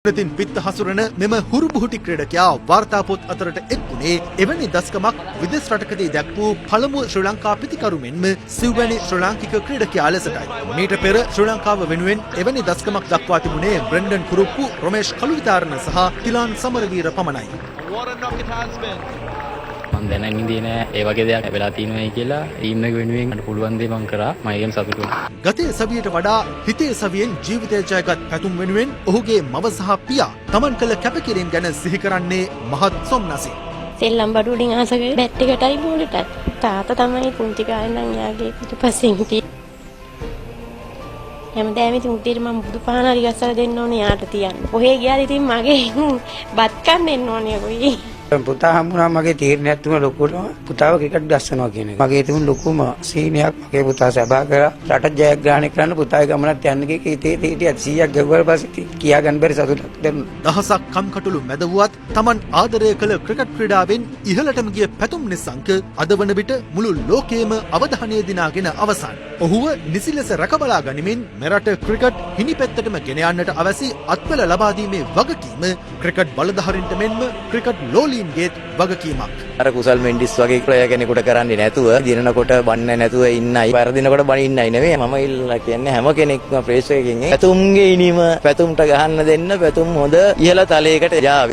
ප්‍රතින් පිත්ත හසුරන මෙම හුරුබුහුටි ක්‍රීඩකයා වාර්තා පොත් අතරට එක්ුණේ එවැනි දස්කමක් විදේශ රටකදී දැක්වූ පළමු ශ්‍රී ලංකා පිතිකරු මෙන්ම සිව්වැනි ශ්‍රී ලාංකික ක්‍රීඩකයා ලෙසටයි. මීට පෙර ශ්‍රී ලංකාව වෙනුවෙන් එවැනි දස්කමක් දක්වා තිබුණේ බ්‍රෙන්ඩන් කුරුප්පු, රොමේෂ් කළුවිතාරණ සහ තිලාන් සමරවීර පමණයි. මම දැනන් ඉඳී නෑ ඒ වගේ දෙයක් වෙලා තියෙනවායි කියලා ටීම් එක වෙනුවෙන් මට පුළුවන් දේ මම කරා. මම ඒකෙන් සතුටු වෙනවා. ගතේ සවියට වඩා හිතේ සවියෙන් ජීවිතය ජයගත් පැතුම් වෙනුවෙන් ඔහුගේ මව සහ පියා තමන් කළ කැපකිරීම ගැන සිහි කරන්නේ මහත් සොම්නසින්. සෙල්ලම් බඩු වලින් ආස කරේ බැට් එකටයි බෝලටයි. තාත්තා තමයි පුංචි කාලේ නම් යාගේ පිටපස්සෙන් හිටියේ. හැමදාම ඉතින් උදේට මම බුදු පහන හරි ගස්සලා දෙන්න ඕනේ යාට තියන්න. කොහේ ගියාද ඉතින් මගේ බත් කන්න එන්න ඕනේ කොයි. පුතා හම්බුනා මගේ තීරණයක් තුන ලොකුම පුතාව ක්‍රිකට් ගස්සනවා කියන එක. මගේ තිබුණු ලොකුම සීනියක් මගේ පුතා සබා කරා රට ජයග්‍රහණය කරන්න පුතාගේ ගමනක් යන්න ගියේ හිතේ 100ක් ගෙවුවා පස්සේ කියා ගන්න බැරි සතුටක් දැනුණා. දහසක් කම්කටොළු මැදවුවත් Taman ආදරය කළ ක්‍රිකට් ක්‍රීඩාවෙන් ඉහළටම ගිය පැතුම් නිසංක අද වන විට මුළු ලෝකයේම අවධානය දිනාගෙන අවසන්. ඔහුව නිසි ලෙස රැකබලා ගනිමින් මෙරට ක්‍රිකට් හිණිපෙත්තටම ගෙන යන්නට අවැසි අත්වල ලබා දීමේ වගකීම ක්‍රිකට් බලධාරීන්ට මෙන්ම ක්‍රිකට් ලෝලීන්ගේත් වගකීමක්. අර කුසල් මෙන්ඩිස් වගේ ප්ලේයර් කෙනෙකුට කරන්නේ නැතුව දිනනකොට බන්නේ නැතුව ඉන්නයි වරදිනකොට බනින්නයි නෙවෙයි මම ඉල්ලලා කියන්නේ හැම කෙනෙක්ම ප්‍රේක්ෂකයෙක්ගෙන් පැතුම්ගේ ඉනිම පැතුම්ට ගහන්න දෙන්න පැතුම් හොඳ ඉහළ තලයකට යාවි.